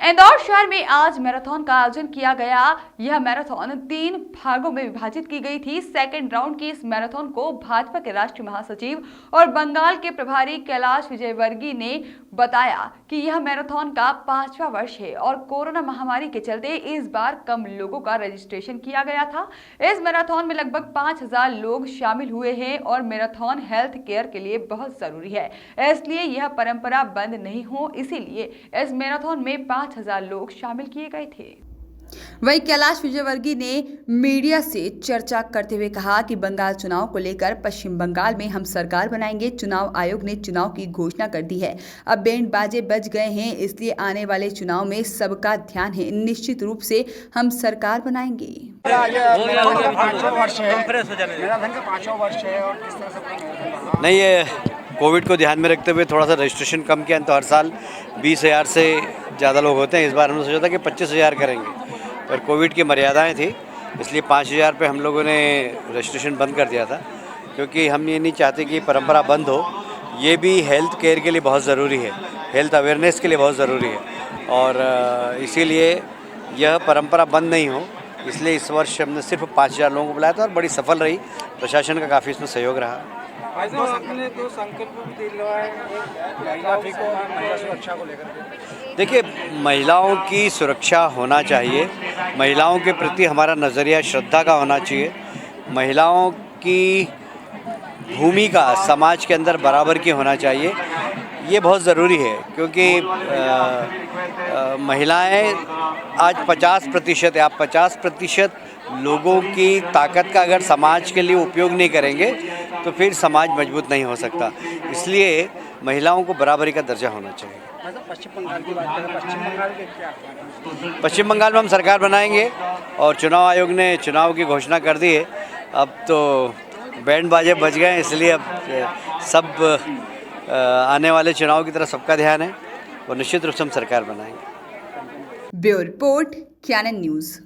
इंदौर शहर में आज मैराथन का आयोजन किया गया। यह मैराथन 3 भागों में विभाजित की गई थी। सेकेंड राउंड की इस मैराथन को भाजपा के राष्ट्रीय महासचिव और बंगाल के प्रभारी कैलाश विजयवर्गीय ने बताया कि यह मैराथन का 5वां वर्ष है और कोरोना महामारी के चलते इस बार कम लोगों का रजिस्ट्रेशन किया गया था। इस मैराथन में लगभग 5000 लोग शामिल हुए हैं और मैराथन हेल्थ केयर के लिए बहुत जरूरी है, इसलिए यह परंपरा बंद नहीं हो, इसीलिए इस मैराथन में 5000 लोग शामिल किए गए थे। वहीं कैलाश विजयवर्गीय ने मीडिया से चर्चा करते हुए कहा कि बंगाल चुनाव को लेकर पश्चिम बंगाल में हम सरकार बनाएंगे। चुनाव आयोग ने चुनाव की घोषणा कर दी है। अब बैंड बाजे बज गए हैं, इसलिए आने वाले चुनाव में सबका ध्यान है। निश्चित रूप से हम सरकार बनाएंगे। नहीं, ये कोविड को ध्यान में रखते हुए थोड़ा सा रजिस्ट्रेशन कम किया। तो हर साल 20,000 से ज़्यादा लोग होते हैं। इस बार हमने सोचा था कि 25,000 करेंगे, पर कोविड की मर्यादाएं थी, इसलिए 5,000 पे हम लोगों ने रजिस्ट्रेशन बंद कर दिया था, क्योंकि हम ये नहीं चाहते कि परंपरा बंद हो। ये भी हेल्थ केयर के लिए बहुत ज़रूरी है, हेल्थ अवेयरनेस के लिए बहुत ज़रूरी है, और इसीलिए यह परंपरा बंद नहीं हो, इसलिए इस वर्ष हमने सिर्फ 5,000 लोगों को बुलाया था और बड़ी सफल रही। प्रशासन का काफ़ी इसमें सहयोग रहा। देखिए, महिलाओं की सुरक्षा होना चाहिए, महिलाओं के प्रति हमारा नज़रिया श्रद्धा का होना चाहिए, महिलाओं की भूमिका समाज के अंदर बराबर की होना चाहिए। ये बहुत ज़रूरी है, क्योंकि महिलाएं आज 50% या 50% लोगों की ताकत का अगर समाज के लिए उपयोग नहीं करेंगे तो फिर समाज मजबूत नहीं हो सकता। इसलिए महिलाओं को बराबरी का दर्जा होना चाहिए। पश्चिम बंगाल की बात करें, पश्चिम बंगाल में हम सरकार बनाएंगे और चुनाव आयोग ने चुनाव की घोषणा कर दी है। अब तो बैंड बाजे बज गए, इसलिए अब सब आने वाले चुनाव की तरफ सबका ध्यान है और निश्चित रूप से हम सरकार बनाएंगे। ब्यूरो रिपोर्ट, कैनन न्यूज़।